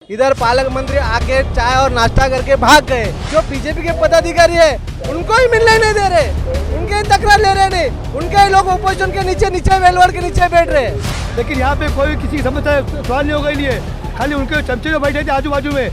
इधर पालक मंत्री आके चाय और नाश्ता करके भाग गए। जो बीजेपी के पदाधिकारी है उनको ही मिलने नहीं दे रहे, उनके ही तकरार ले रहे नहीं, उनके ही लोग ओपोजिशन के नीचे नीचे वेलवर्ड के नीचे बैठ रहे। लेकिन यहाँ पे कोई किसी समस्या सवाल नहीं होगा, नहीं है खाली उनके चमचे जो बैठे थे आजू बाजू में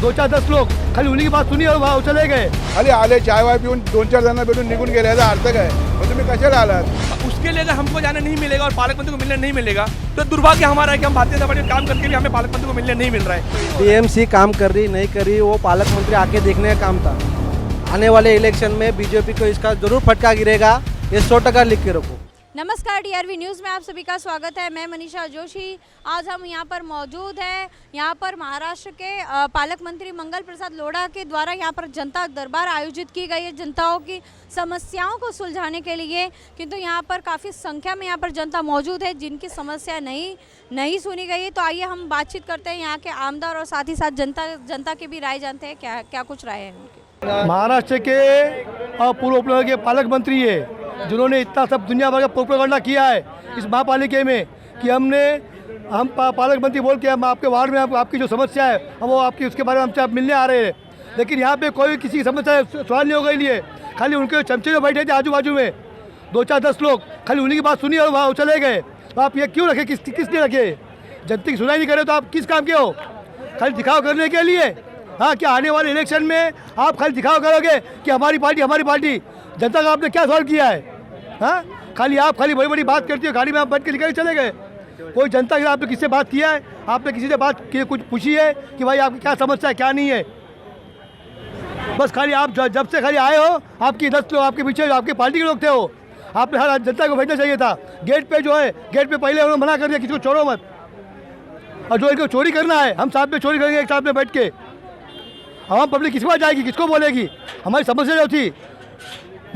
2-4-10 लोग खाली उन्हीं की बात सुनी और वहाँ चले गए। खाली आले चाय वाय पिऊन 2-4 जण भेटून निघून गेले, याचा अर्थ काय? मग तुम्ही कशाला आलात? उसके लिए अगर हमको जाने नहीं मिलेगा और पालक मंत्री को मिलने नहीं मिलेगा तो दुर्भाग्य हमारा है कि हम भारतीय जनता पार्टी में काम करके भी हमें पालक मंत्री को मिलने नहीं मिल रहा है। बीएमसी काम कर रही नहीं कर रही, वो पालक मंत्री आके देखने का काम था। आने वाले इलेक्शन में बीजेपी को इसका जरूर फटका गिरेगा, ये 100% लिख के रखो। नमस्कार, डीआरवी न्यूज़ में आप सभी का स्वागत है। मैं मनीषा जोशी। आज हम यहाँ पर मौजूद हैं। यहाँ पर महाराष्ट्र के पालक मंत्री मंगल प्रसाद लोढ़ा के द्वारा यहाँ पर जनता दरबार आयोजित की गई है जनताओं की समस्याओं को सुलझाने के लिए, किंतु यहाँ पर काफ़ी संख्या में यहाँ पर जनता मौजूद है जिनकी समस्या नहीं सुनी गई है। तो आइए हम बातचीत करते हैं यहाँ के आमदार और साथ ही साथ जनता की भी राय जानते हैं क्या कुछ राय है उनकी। महाराष्ट्र के पूर्व उप के पालक मंत्री है जिन्होंने इतना सब दुनिया भर का प्रोपेगेंडा किया है इस महापालिका में कि हम पालक मंत्री बोल के हम आपके वार्ड में आपकी जो समस्या है हम वो आपकी उसके बारे में हमसे आप मिलने आ रहे हैं। लेकिन यहाँ पे कोई किसी की समस्या सवाल नहीं होगा, नहीं है खाली उनके चमचे जो बैठे थे आजू बाजू में 2-4-10 लोग खाली उन्हीं की बात सुनी और वहाँ चले गए। तो आप ये क्यों रखे? किसने रखे? जनता की सुनाई नहीं करे तो आप किस काम के हो? खाली दिखाव करने के लिए? हाँ, क्या आने वाले इलेक्शन में आप खाली दिखाव करोगे कि हमारी पार्टी? जनता का आपने क्या सवाल किया है? हाँ, खाली बड़ी बड़ी बात करती हो, गाड़ी में आप बैठ के निकल चले गए। कोई जनता के आपने किससे बात किया है? आपने किसी से बात की कुछ पूछी है कि भाई आपकी क्या समस्या है क्या नहीं है? बस खाली आप जब से खाली आए हो आपकी 10 लोग आपके पीछे आपकी पार्टी के लोग थे, हो आपने हर जनता को भेजना चाहिए था। गेट पे पहले उन्होंने मना कर दिया किसी को छोड़ो मत, और जो इनको चोरी करना है हम साथ में चोरी करेंगे एक साथ में बैठ के। हम पब्लिक किसके पास जाएगी, किसको बोलेगी? हमारी समस्या जो थी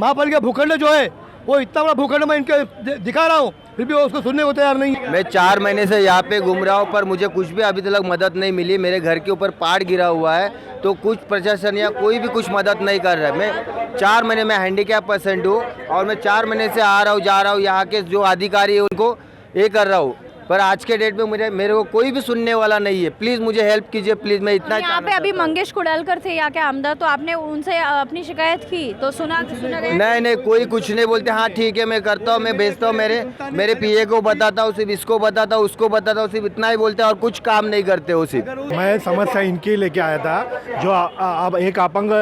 महापालिका भूखंड जो है वो इतना बड़ा भूखंड मैं इनके दिखा रहा हूँ, फिर भी वो उसको सुनने को तैयार नहीं। मैं 4 महीने से यहाँ पे घूम रहा हूँ पर मुझे कुछ भी अभी तक मदद नहीं मिली। मेरे घर के ऊपर पहाड़ गिरा हुआ है तो कुछ प्रशासन या कोई भी कुछ मदद नहीं कर रहा है। मैं 4 महीने में हैंडीकैप पेशेंट हूँ और मैं 4 महीने से आ रहा हूँ जा रहा हूँ, यहाँ के जो अधिकारी है उनको ये कर रहा हूँ, पर आज के डेट में मेरे को कोई भी सुनने वाला नहीं है। प्लीज़ मुझे हेल्प कीजिए, प्लीज़। मैं इतना यहाँ पे अभी मंगेश कुडालकर थे यहाँ के आमदार, तो आपने उनसे अपनी शिकायत की तो सुना गया? नहीं, कोई कुछ नहीं बोलते। हाँ ठीक है मैं करता हूँ, मैं भेजता हूँ, मेरे पीए को बताता हूँ, सिर्फ इसको बताता हूँ, उसको बताता हूँ, सिर्फ इतना ही बोलते हैं और कुछ काम नहीं करते हो। सिर्फ मैं समस्या इनकी लेके आया था। जो अब एक अपंग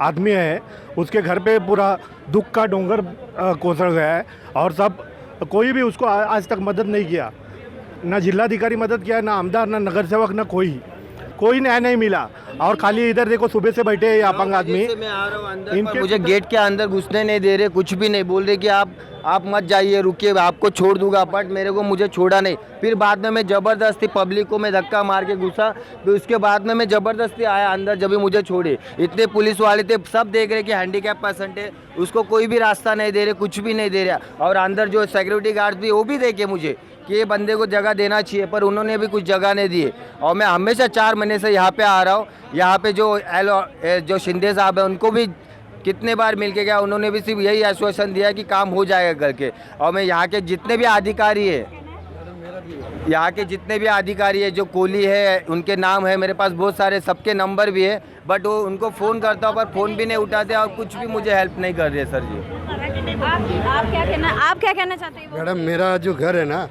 आदमी है उसके घर पे पूरा दुख का डोंगर कोसड़ गया है और सब कोई भी उसको आज तक मदद नहीं किया, ना जिलाधिकारी मदद किया, ना आमदार, ना नगर सेवक, ना कोई न्याय नहीं मिला। और खाली इधर देखो सुबह से बैठे हैं अपंग आदमी। मैं आ रहा हूँ अंदर, मुझे गेट के अंदर घुसने नहीं दे रहे, कुछ भी नहीं बोल रहे कि आप मत जाइए, रुकिए, आपको छोड़ दूंगा। बट मुझे छोड़ा नहीं। फिर बाद में मैं ज़बरदस्ती पब्लिक को मैं धक्का मार के घुसा, फिर उसके बाद में मैं ज़बरदस्ती आया अंदर, जब भी मुझे छोड़े। इतने पुलिस वाले थे, सब देख रहे कि हैंडीकैप पेशेंट है, उसको कोई भी रास्ता नहीं दे रहे, कुछ भी नहीं दे रहा। और अंदर जो सिक्योरिटी गार्ड भी वो भी देखे मुझे कि ये बंदे को जगह देना चाहिए, पर उन्होंने भी कुछ जगह नहीं दिए। और मैं हमेशा 4 महीने से यहाँ पे आ रहा हूँ। यहाँ पे जो शिंदे साहब है उनको भी कितने बार मिल के गया, उन्होंने भी सिर्फ यही आश्वासन दिया कि काम हो जाएगा करके। और मैं यहाँ के जितने भी अधिकारी है, जो कोहली है उनके नाम है मेरे पास बहुत सारे, सबके नंबर भी है, बट वो उनको फ़ोन करता हूँ पर फ़ोन भी नहीं उठाते और कुछ भी मुझे हेल्प नहीं कर रहे। सर जी आप क्या कहना चाहते हैं? मैडम, मेरा जो घर है ना,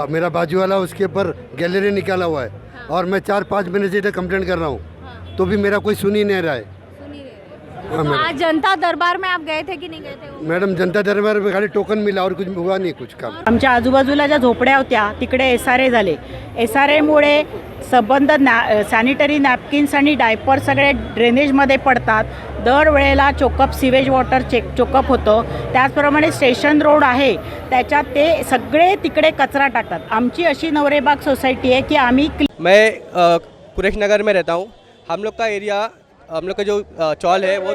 मेरा बाजू वाला, उसके ऊपर गैलरी निकाला हुआ है और मैं 4-5 महीने से इधर कंप्लेंट कर रहा हूँ तो भी मेरा कोई सुन ही नहीं रहा है। तो आज जनता दरबार में आप गए थे की नाही गए थे? मॅडम, जनता दरबार में खाली टोकन मिला और कुछ हुआ नहीं कुछ काम। आमच्या आजूबाजूला ज्या झोपड्या होत्या तिकडे SRA झाले। SRAमुळे संबंध सॅनिटरी नॅपकिन्स आणि डायपर सगळे ड्रेनेजमध्ये पडतात। दरवेळेला चोकअप सिवेज वॉटर चोकअप होतं। त्याचप्रमाणे स्टेशन रोड आहे त्याच्यात ते सगळे तिकडे कचरा टाकतात। आमची अशी नवरेबाग सोसायटी है कि आम्ही मैं कुरेश नगर में रहता हूँ। हम लोग का एरिया, हम लोग का जो चौल है वो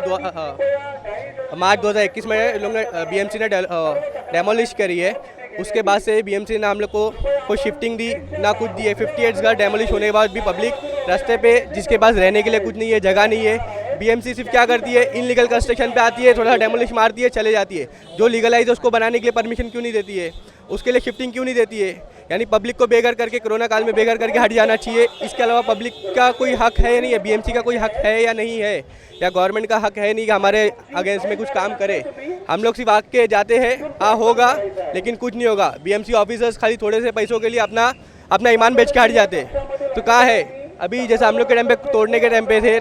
मार्च 2021 में इन लोग ने BMC ने डेमोलिश करी है। उसके बाद से BMC ने हम लोग को कोई शिफ्टिंग दी ना कुछ दी है। 58 घर डेमोलिश होने के बाद भी पब्लिक रास्ते पे, जिसके पास रहने के लिए कुछ नहीं है, जगह नहीं है। BMC सिर्फ क्या करती है, इनलीगल कंस्ट्रक्शन पे आती है, थोड़ा सा डेमोलिश मारती है, चले जाती है। जो लीगलाइज है उसको बनाने के लिए परमिशन क्यों नहीं देती है? उसके लिए शिफ्टिंग क्यों नहीं देती है? यानी पब्लिक को बेघर करके, कोरोना काल में बेघर करके हट जाना चाहिए। इसके अलावा पब्लिक का कोई हक है या नहीं है, बीएमसी का कोई हक है या नहीं है, या गवर्नमेंट का हक है नहीं कि हमारे अगेंस्ट में कुछ काम करे। हम लोग सिर्फ आके जाते हैं, हाँ होगा, लेकिन कुछ नहीं होगा। बीएमसी ऑफिसर्स खाली थोड़े से पैसों के लिए अपना ईमान बेच के हट जाते। तो कहाँ है अभी, जैसे हम लोग के टाइम पे तोड़ने के टाइम पे थे,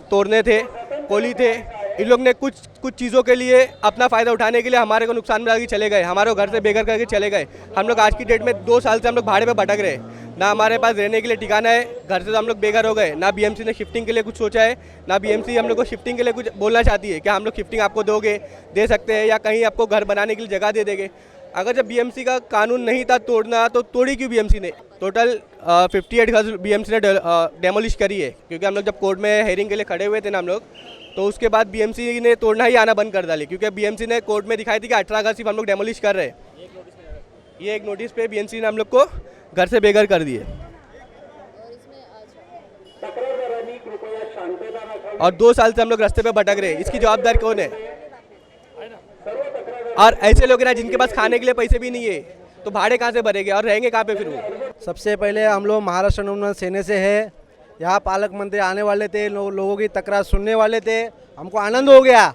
तोड़ने थे, कोली थे, इन लोग ने कुछ चीज़ों के लिए अपना फ़ायदा उठाने के लिए हमारे को नुकसान में डाल के चले गए, हमारे घर से बेघर करके चले गए। हम लोग आज की डेट में 2 साल से हम लोग भाड़े पे भटक रहे, ना हमारे पास रहने के लिए ठिकाना है, घर से तो हम लोग बेघर हो गए। ना बीएमसी ने शिफ्टिंग के लिए कुछ सोचा है, ना बीएमसी हम लोग को शिफ्टिंग के लिए कुछ बोलना चाहती है कि हम लोग शिफ्टिंग आपको दे सकते हैं, या कहीं आपको घर बनाने के लिए जगह दे देंगे। अगर जब बीएमसी का कानून नहीं था तोड़ना, तो तोड़ी क्यों बीएमसी ने? टोटल 58 घर बीएमसी ने डेमोलिश करी है, क्योंकि हम लोग जब कोर्ट में हेयरिंग के लिए खड़े हुए थे ना हम लोग, तो उसके बाद बीएमसी ने तोड़ना ही आना बंद कर डाली, क्योंकि बीएमसी ने कोर्ट में दिखाई थी कि 18 घर सिर्फ हम लोग डेमोलिश कर रहे हैं। ये एक नोटिस पे बीएमसी ने हम लोग को घर से बेघर कर दिए, और 2 साल से हम लोग रास्ते पे भटक रहे हैं। इसकी जवाबदार कौन है? और ऐसे लोग हैं ना जिनके पास खाने के लिए पैसे भी नहीं है, तो भाड़े कहाँ से भरेंगे और रहेंगे कहाँ पे फिर वो? सबसे पहले हम लोग महाराष्ट्र नवनिर्माण सेना से है। यहाँ पालक मंत्री आने वाले थे, लोगों की तकरार सुनने वाले थे, हमको आनंद हो गया।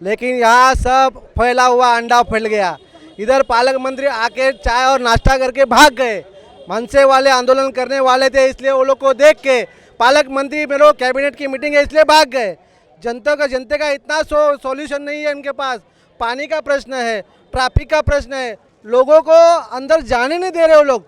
लेकिन यहाँ सब फैला हुआ अंडा फैल गया। इधर पालक मंत्री आके चाय और नाश्ता करके भाग गए। मनसे वाले आंदोलन करने वाले थे, इसलिए वो लोग को देख के पालक मंत्री में लोग कैबिनेट की मीटिंग है इसलिए भाग गए। जनते का इतना सॉल्यूशन नहीं है इनके पास। पानी का प्रश्न है, ट्रैफिक का प्रश्न है, लोगों को अंदर जाने नहीं दे रहे वो लोग।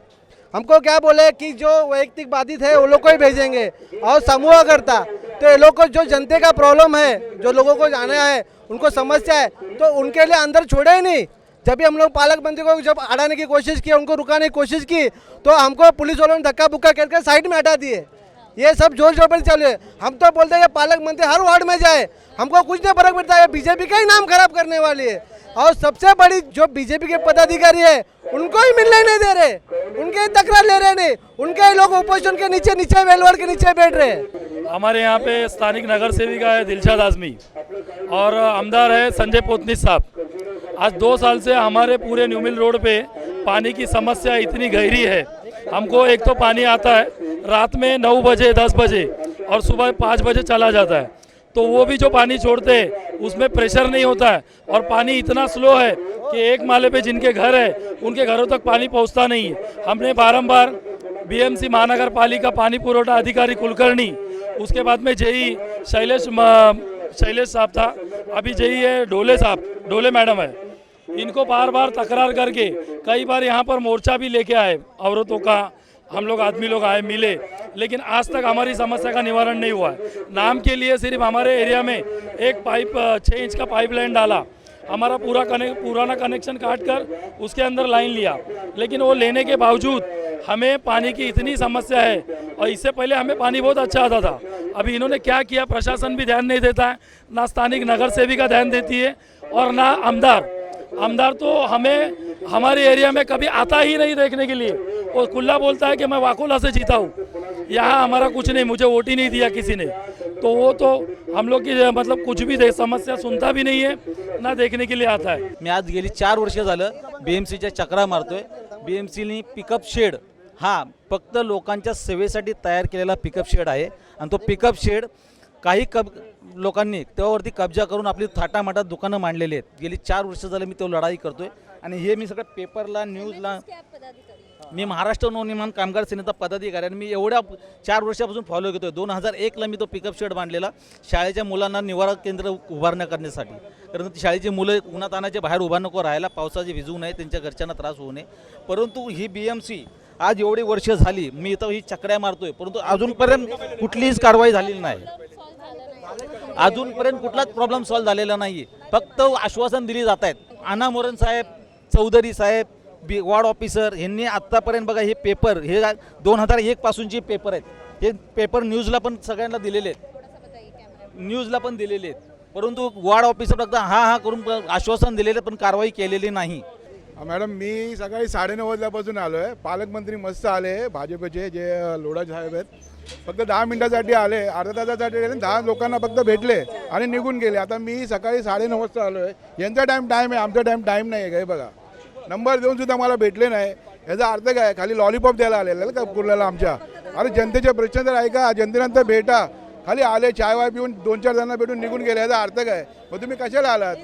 हमको क्या बोले कि जो वैयक्तिक बाधित है वो लोग को ही भेजेंगे, और समूह करता तो ये लोग को जो जनते का प्रॉब्लम है, जो लोगों को जाना है, उनको समस्या है, तो उनके लिए अंदर छोड़े ही नहीं। जब भी हम लोग पालक मंत्री को जब अड़ाने की कोशिश की, उनको रुकाने की कोशिश की, तो हमको पुलिस वालों ने धक्का बुक्का करके साइड में हटा दिए। ये सब जोर जोर पर चले। हम तो बोलते हैं पालक मंत्री हर वार्ड में जाए, हमको कुछ नहीं फर्क पड़ता है। बीजेपी का ही नाम खराब करने वाली है, और सबसे बड़ी जो बीजेपी के पदाधिकारी है उनको ही मिलने नहीं दे रहे, उनके ही तकरार ले रहे नहीं, उनके ही लोग ओपोजिशन के नीचे वेलवार के नीचे बैठ रहे। हमारे यहाँ पे स्थानिक नगर सेविका है दिलशाद आजमी, और आमदार है संजय पोतनी साहब। आज 2 साल से हमारे पूरे न्यू मिल रोड पे पानी की समस्या इतनी गहरी है। हमको एक तो पानी आता है रात में 9 बजे 10 बजे, और सुबह 5 बजे चला जाता है, तो वो भी जो पानी छोड़ते हैं उसमें प्रेशर नहीं होता है, और पानी इतना स्लो है कि एक माले पे जिनके घर है उनके घरों तक पानी पहुंचता नहीं है। हमने बारंबार बीएमसी महानगर पालिका पानी पुरवठा अधिकारी कुलकर्णी, उसके बाद में जेई शैलेश साहब था, अभी जेई है ढोले मैडम है, इनको बार बार तकरार करके कई बार यहाँ पर मोर्चा भी लेके आए, औरतों का, हम लोग आदमी लोग आए मिले, लेकिन आज तक हमारी समस्या का निवारण नहीं हुआ है। नाम के लिए सिर्फ हमारे एरिया में एक 6 इंच का पाइपलाइन डाला, हमारा पुराना कनेक्शन काट कर उसके अंदर लाइन लिया, लेकिन वो लेने के बावजूद हमें पानी की इतनी समस्या है। और इससे पहले हमें पानी बहुत अच्छा आता था। अभी इन्होंने क्या किया, प्रशासन भी ध्यान नहीं देता है, ना स्थानिक नगर सेविका ध्यान देती है, और ना आमदार तो हमें हमारे एरिया में कभी आता ही नहीं देखने के लिए। वो खुला बोलता है कि मैं वाकोला से जीता हूँ, यहाँ हमारा कुछ नहीं, मुझे वोट ही नहीं दिया किसी ने। तो वो तो हम लोग की मतलब कुछ भी समस्या सुनता भी नाही आहे, ना देखने के लिए आता है। मी आज गेली 4 वर्ष झालं बीएमसीच्या चक्रा मारतोय। बीएमसीनी पिकअप शेड हा फक्त लोकांच्या सेवेसाठी तयार केलेला पिकअप शेड आहे, आणि तो पिकअप शेड काही लोकांनी त्यावरती कब्जा करून आपली थाटामाटात दुकानं मांडलेली आहेत। गेली 4 वर्ष झाले मी तो लढाई करतोय, आणि हे मी सगळं पेपरला न्यूजला, मी महाराष्ट्र नवनिर्माण कामगार सेनेचा पदाधिकारी आहे। मी एवढ्या 4 वर्षापासून फॉलो करतोय। 2001ला मी तो पिकअप शेड बांधलेला शाळेच्या मुलांना निवारा केंद्र उभारण्या करण्यासाठी, कारण शाळेची मुलं उन्हातानाच्या बाहेर उभा नको राहायला, पावसाचे भिजू नये, त्यांच्या घरच्यांना त्रास होऊ नये। परंतु ही बीएमसी आज एवढी वर्ष झाली मी इथं ही चक्र्या मारतोय, परंतु अजूनपर्यंत कुठलीच कारवाई झालेली नाही, अजूनपर्यंत कुठलाच प्रॉब्लेम सॉल्व्ह झालेला नाही। फक्त आश्वासन दिली जात आहेत। आना मोरन साहेब, चौधरी साहेब, वार्ड ऑफिसर यांनी आत्तापर्यंत बघा हे पेपर, हे 2001 पासूनचे पेपर आहेत, हे पेपर न्यूजला पण सगळ्यांना दिलेले आहेत, न्यूजला पण दिलेले आहेत, परंतु वार्ड ऑफिसर फक्त हा करून आश्वासन दिलेले पण कारवाई केलेली नाही। मॅडम मी सकाळी 9:30 वाजल्यापासून आलो आहे। पालकमंत्री मस्त आले भाजपचे, जे लोढा साहेब आहेत, फक्त 10 मिनिटासाठी आले, अर्ध्या तासासाठी आले, 10 लोकांना फक्त भेटले आणि निघून गेले। आता मी सकाळी 9:30 वाजता आलो आहे, यांचा टाईम आहे, आमचा टाईम नाही आहे। काय बघा, नंबर देऊन सुद्धा मला भेटले नाही। याचा अर्थ काय? खाली लॉलीपॉप द्यायला आलेलं का कुर्ल्याला आमच्या? अरे जनतेचे प्रश्न तर ऐका, जनतेनंतर भेटा. खाली आले, चाय वाय पिऊन 2-4 जणांना भेटून निघून गेले, याचा अर्थ काय? मग तुम्ही कशाला आलात?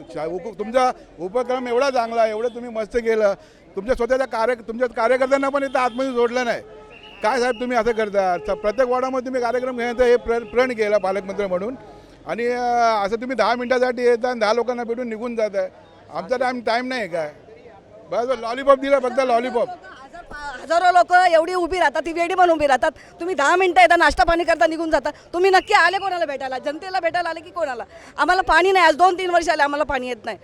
तुमचा उपक्रम एवढा चांगला, एवढं तुम्ही मस्त केलं, तुमच्या स्वतःच्या तुमच्या कार्यकर्त्यांना पण इथं आतमध्ये जोडलं नाही. काय साहेब तुम्ही असं करता? प्रत्येक वॉर्डामध्ये तुम्ही कार्यक्रम घेण्याचं हे प्रण केला पालकमंत्री म्हणून, आणि असं तुम्ही 10 मिनिटासाठी येता आणि 10 लोकांना भेटून निघून जात आहे. आमचा टाईम नाही काय? बस लॉलीपॉप दिला, फक्त लॉलीपॉप. हजारो लोक एवढी उभी राहतात, ती वेडी पण उभी राहतात. तुम्ही 10 मिनिटं येतात, नाश्ता पाणी करता, निघून जाता. तुम्ही नक्की आले कोणाला भेटायला? जनतेला भेटायला आले की कोणाला? आम्हाला पाणी नाही, आज 2-3 वर्ष आले आम्हाला पाणी येत नाही.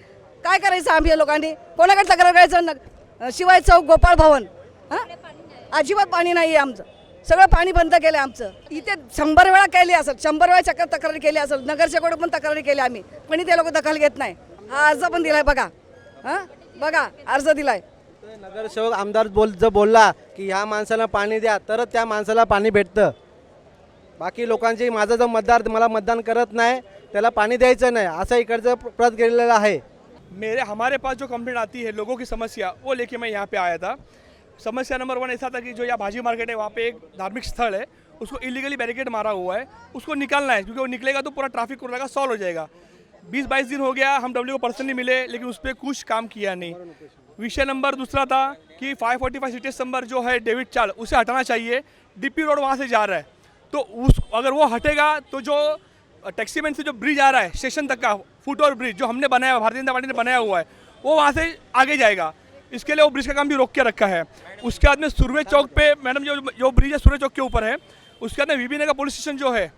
काय करायचं आम्ही या लोकांनी? कोणाकडे तक्रार करायचं? शिवाय चौक, गोपाळ भवन, हां, अजिबात पाणी नाही आहे आमचं. सगळं पाणी बंद केलं आहे आमचं. इथे 100 वेळा केली असेल, 100 वेळा तक्रारी केली असेल, नगरसेवक पण तक्रारी केली आम्ही, पण ते लोक दखल घेत नाही. हा अर्ज पण दिलाय बघा, हां बघा अर्ज दिलाय. नगरसेवक आमदार बोलला की ह्या माणसाला पाणी द्या, तरच त्या माणसाला पाणी भेटतं. बाकी लोकांची, माझा जो मतदार मला मतदान करत नाही त्याला पाणी द्यायचं नाही, असं इकडचं प्रत केलेलं आहे. हमारे पास जो कंप्लेंट आती है लोगों की समस्या, वो लेके मैं यहाँ पे आया था. समस्या नंबर 1 ऐसा था कि जो यहाँ भाजी मार्केट है, वहाँ पे एक धार्मिक स्थल है, उसको इलीगली बैरिकेड मारा हुआ है, उसको निकालना है, क्योंकि वो निकलेगा तो पूरा ट्रैफिक कुर्ला का सॉल्व हो जाएगा. 20-22 दिन हो गया, हम डब्ल्यू को पर्सनली मिले, लेकिन उस पर कुछ काम किया नहीं. विषय नंबर 2 था कि 545 सिटी नंबर जो है डेविड चाल, उसे हटाना चाहिए. डीपी रोड वहाँ से जा रहा है, तो अगर वो हटेगा तो जो टैक्सीमैन से जो ब्रिज आ रहा है स्टेशन तक का फुटओवर ब्रिज जो हमने बनाया, भारतीय जनता पार्टी ने बनाया हुआ है, वो वहाँ से आगे जाएगा. इसके लिए वो ब्रिज का काम भी रोक के रखा है. उसके बाद में सूर्य चौक पे मैडम जो ब्रिज है सूर्य चौक के ऊपर है, उसके बाद में वीबी नगर पुलिस स्टेशन जो है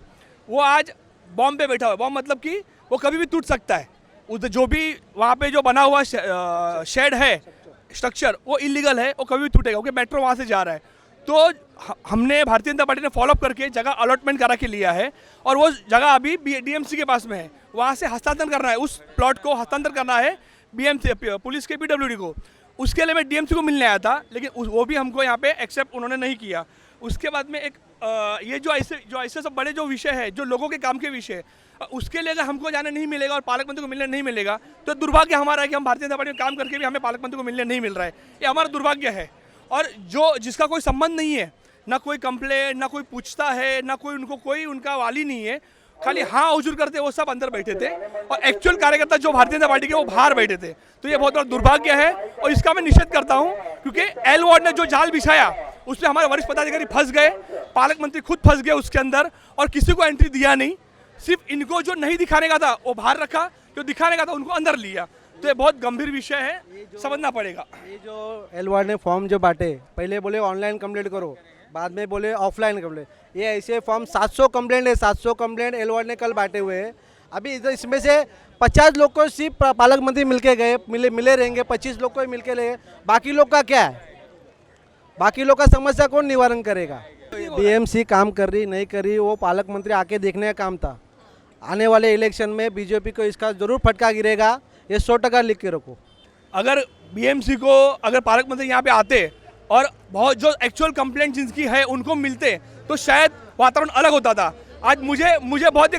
वो आज बॉम्ब पे बैठा हुआ है. बॉम्ब मतलब कि वो कभी भी टूट सकता है. उधर जो भी वहाँ पे जो बना हुआ शेड है, स्ट्रक्चर, वो इलीगल है, वो कभी भी टूटेगा, क्योंकि मेट्रो वहाँ से जा रहा है. तो हमने भारतीय जनता पार्टी ने फॉलोअप करके जगह अलॉटमेंट करा के लिया है, और वो जगह अभी डीएमसी के पास में है. वहाँ से हस्तांतरण करना है, उस प्लॉट को हस्तांतरण करना है बीएमसी पुलिस के पीडब्ल्यूडी को. उसके लिए मैं डीएमसी को मिलने आया था, लेकिन वो भी हमको यहाँ पे एक्सेप्ट उन्होंने नहीं किया. उसके बाद में एक ये जो ऐसे सब बड़े जो विषय है, जो लोगों के काम के विषय, उसके लिए अगर हमको जाने नहीं मिलेगा और पालक मंत्री को मिलने नहीं मिलेगा, तो दुर्भाग्य हमारा है कि हम भारतीय जनता पार्टी में काम करके भी हमें पालक मंत्री को मिलने नहीं मिल रहा है. ये हमारा दुर्भाग्य है. और जिसका कोई संबंध नहीं है, ना कोई कंप्लेंट, ना कोई पूछता है, ना कोई उनका वाली नहीं है, खाली हाँ हुजूर करते, वो सब अंदर बैठे थे, और एक्चुअल कार्यकर्ता जो भारतीय जनता पार्टी के वो बाहर बैठे थे. तो ये बहुत बड़ा दुर्भाग्य है, और इसका मैं निषेध करता हूँ, क्योंकि एल वार्ड ने जो जाल बिछाया उसमें हमारे वरिष्ठ पदाधिकारी फंस गए, पालक मंत्री खुद फंस गए उसके अंदर, और किसी को एंट्री दिया नहीं. सिर्फ इनको जो नहीं दिखाने का था वो बाहर रखा, जो दिखाने का था उनको अंदर लिया. तो ये बहुत गंभीर विषय है, समझना पड़ेगा. ये जो एल वार्ड ने फॉर्म जो बांटे, पहले बोले ऑनलाइन कंप्लेंट करो, बाद में बोले ऑफलाइन कंप्लेंट. ये ऐसे फॉर्म 700 कंप्लेंट है, 700 कंप्लेंट एल वार्ड ने कल बांटे हुए हैं. अभी इधर इसमें से 50 लोग को सिर्फ पालक मंत्री मिलके गए, मिले रहेंगे, 25 लोग को मिलके रहे. बाकी लोग का क्या है? बाकी लोग का समस्या कौन निवारण करेगा? बीएमसी काम कर रही नहीं कर रही, वो पालक मंत्री आके देखने का काम था. आने वाले इलेक्शन में बीजेपी को इसका जरूर फटका गिरेगा, ये 100% लिख के रखो. अगर बीएमसी को अगर पालक मंत्री यहाँ पे आते और बहुत जो एक्चुअल कंप्लेंट जिनकी है उनको मिलते, तो शायद वातावरण अलग होता था. आज मुझे बहुत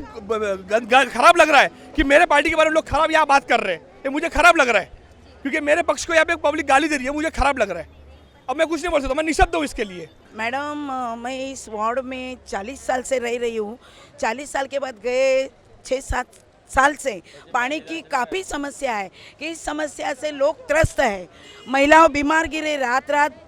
खराब लग रहा है कि मेरे पार्टी के बारे में लोग खराब यहाँ बात कर रहे हैं. ये मुझे खराब लग रहा है, क्योंकि मेरे पक्ष को यहाँ पे पब्लिक गाली दे रही है, मुझे खराब लग रहा है. अब मैं कुछ नहीं बोल सकता, मैं निशब्द हूँ इसके लिए. मैडम, मैं इस वार्ड में 40 साल से रह रही हूँ. 40 साल के बाद गए 6-7 साल से पानी की काफ़ी समस्या है, कि इस समस्या से लोग त्रस्त है. महिलाओं बीमार गिरे, रात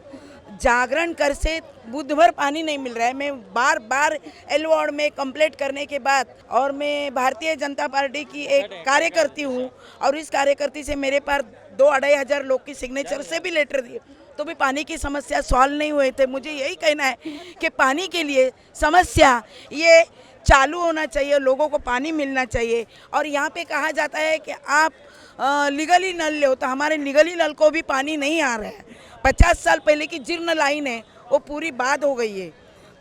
जागरण कर से बुध भर पानी नहीं मिल रहा है. मैं बार एल वार्ड में कंप्लेंट करने के बाद, और मैं भारतीय जनता पार्टी की एक कार्यकर्ती हूँ, और इस कार्यकर्ती से मेरे पास 2-2.5 हज़ार लोग की सिग्नेचर से भी लेटर दिए, तो भी पानी की समस्या सॉल्व नहीं हुए थे. मुझे यही कहना है कि पानी के लिए समस्या ये चालू होना चाहिए, लोगों को पानी मिलना चाहिए. और यहाँ पे कहा जाता है कि आप लीगली नल ले, तो हमारे लीगली नल को भी पानी नहीं आ रहा है. 50 साल पहले की जीर्ण लाइन है, वो पूरी बात हो गई है.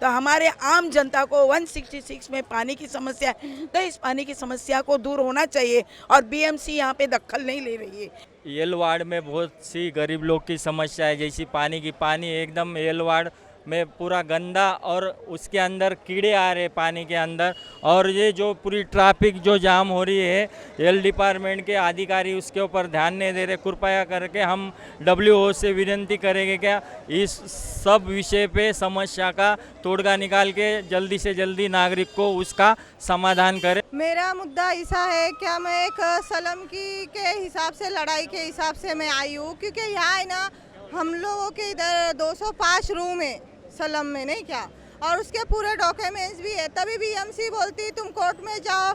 तो हमारे आम जनता को 166 में पानी की समस्या है, तो इस पानी की समस्या को दूर होना चाहिए, और बीएमसी यहाँ पे दखल नहीं ले रही है. एल वार्ड में बहुत सी गरीब लोग की समस्या है, जैसी पानी की. पानी एकदम एल वार्ड में पूरा गंदा और उसके अंदर कीड़े आ रहे पानी के अंदर, और ये जो पूरी ट्रैफिक जो जाम हो रही है, हेल्थ डिपार्टमेंट के अधिकारी उसके ऊपर ध्यान नहीं दे रहे। कृपया करके हम WHO से विनती करेंगे क्या इस सब विषय पे समस्या का तोड़गा निकाल के जल्दी से जल्दी नागरिक को उसका समाधान करें। मेरा मुद्दा ऐसा है, क्या मैं एक सलम के हिसाब से, लड़ाई के हिसाब से मैं आई हूँ, क्योंकि यहाँ है ना हम लोगों के इधर 205 रूम है सलम में, नहीं क्या, और उसके पूरे डॉक्यूमेंट्स भी है। तभी BMC बोलती तुम कोर्ट में जाओ,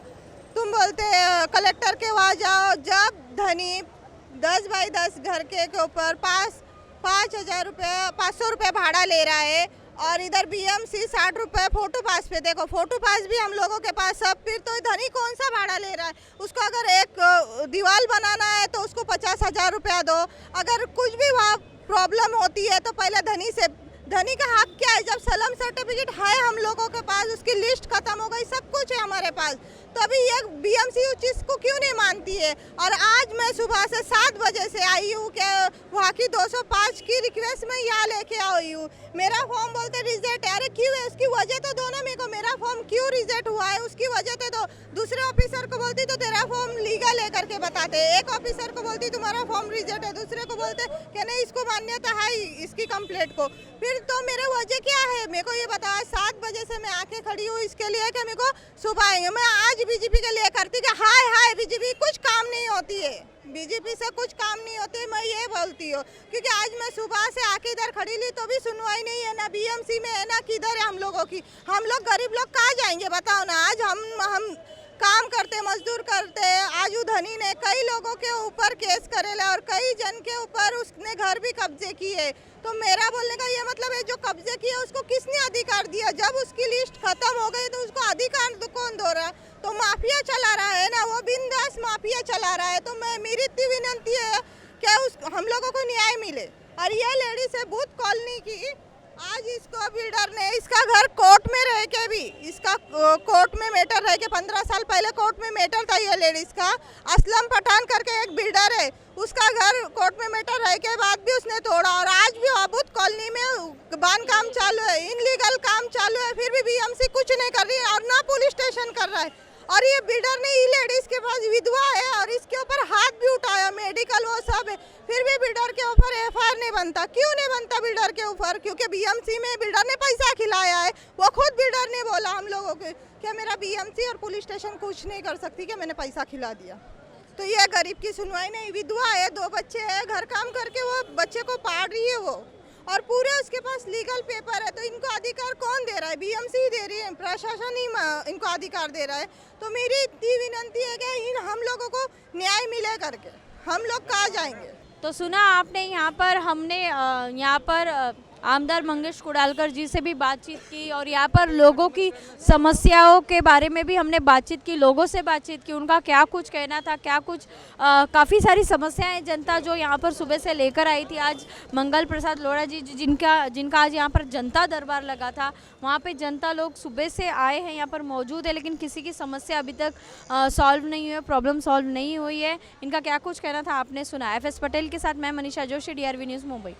तुम बोलते कलेक्टर के वहाँ जाओ। जब धनी 10 बाई 10 घर के ऊपर 5,000 रुपये 500 रुपये भाड़ा ले रहा है, और इधर BMC 60 रुपये फोटो पास पे। देखो फोटो पास भी हम लोगों के पास सब, फिर तो धनी कौन सा भाड़ा ले रहा है? उसको अगर एक दीवार बनाना है तो उसको 50,000 रुपया दो। अगर कुछ भी वहाँ प्रॉब्लम होती है तो पहले धनी का हक क्या है? जब सलम सर्टिफिकेट है हम लोगों के पास, उसकी लिस्ट खत्म हो गई, सब कुछ है हमारे पास, तो अभी ये BMC उस चीज़ को क्यों नहीं मानती है? और आज मैं सुबह से 7 बजे से आई हूँ कि वहाँ की 205 की रिक्वेस्ट मैं यहाँ लेके आई हूँ। मेरा फॉर्म बोलते रिजेक्ट है। अरे क्यों है? उसकी वजह तो दो ना मेरे को, मेरा फॉर्म क्यों रिजेक्ट हुआ है उसकी वजह तो दो। दूसरे ऑफिसर को बोलती तो तेरा फॉर्म लीगल है करके बताते, एक ऑफिसर को बोलती तुम्हारा फॉर्म रिजेक्ट है, दूसरे को बोलते कि नहीं इसको मान्यता है इसकी कंप्लेंट को। फिर तो मेरे वजह क्या है मेरे को ये बताओ। 7 बजे से मैं आके खड़ी हूँ इसके लिए कि मेरे को सुबह आएंगे। मैं आज BJP के लिए करती कि हाय BJP कुछ काम नहीं होती है, BJP से कुछ काम नहीं होती, मैं ये बोलती हूँ। क्योंकि आज मैं सुबह से आके इधर खड़ी ली तो भी सुनवाई नहीं है, ना BMC में है ना किधर है हम लोगों की। हम लोग गरीब लोग कहाँ जाएंगे बताओ ना। आज हम काम करते, मजदूर करते। आज धनी ने कई लोगों के ऊपर केस करेला और कई जन के ऊपर उसने घर भी कब्जे किए। तो मेरा बोलने का ये मतलब है जो कब्जे किया उसको किसने अधिकार दिया? जब उसकी लिस्ट खत्म हो गई तो उसको अधिकार तो कौन दे रहा है? तो माफिया चला रहा है ना, वो बिंदास माफिया चला रहा है। तो मेरी इतनी विनती है कि हम लोगों को न्याय मिले। और ये लेडीज है बूथ कॉलोनी की, आज इसको बिल्डर ने, इसका घर कोर्ट में रह के भी, इसका कोर्ट में मैटर रह के 15 साल पहले कोर्ट में मैटर था ये लेडीज का। असलम पठान करके एक बिल्डर है, उसका घर कोर्ट में मैटर रह के बाद भी उसने तोड़ा। और आज भी अबूत कॉलोनी में बांध काम चालू है, इनलीगल काम चालू है, फिर भी BMC कुछ नहीं कर रही है और ना पुलिस स्टेशन कर रहा है। और ये बिल्डर ने ये लेडीज के पास विधवा है और इसके ऊपर हाथ भी उठाया, मेडिकल वो सब है, फिर भी बिल्डर के ऊपर FIR नहीं बनता। क्यों नहीं बनता बिल्डर के ऊपर? क्योंकि BMC में बिल्डर ने पैसा खिलाया है। वो खुद बिल्डर ने बोला हम लोगों को क्या मेरा BMC और पुलिस स्टेशन कुछ नहीं कर सकती कि मैंने पैसा खिला दिया। तो ये गरीब की सुनवाई नहीं। विधवा है, 2 बच्चे हैं, घर काम करके वो बच्चे को पाल रही है वो, और पूरे उसके पास लीगल पेपर है। तो इनको अधिकार कौन दे रहा है? BMC दे रही है, प्रशासन ही इनको अधिकार दे रहा है। तो मेरी इतनी विनती है कि हम लोगों को न्याय मिले करके। हम लोग कहाँ जाएंगे? तो सुना आपने, यहाँ पर हमने यहाँ पर आमदार मंगेश कुडालकर जी से भी बातचीत की और यहाँ पर लोगों की समस्याओं के बारे में भी हमने बातचीत की, लोगों से बातचीत की, उनका क्या कुछ कहना था, क्या कुछ काफ़ी सारी समस्याएं जनता जो यहाँ पर सुबह से लेकर आई थी। आज मंगल प्रसाद लोढ़ा जी जिनका आज यहाँ पर जनता दरबार लगा था, वहाँ पे जनता लोग सुबह से आए हैं, यहाँ पर मौजूद है, लेकिन किसी की समस्या अभी तक सॉल्व नहीं हुई है, प्रॉब्लम सॉल्व नहीं हुई है। इनका क्या कुछ कहना था आपने सुना। FS पटेल के साथ मैं मनीषा जोशी, DRV न्यूज़ मुंबई।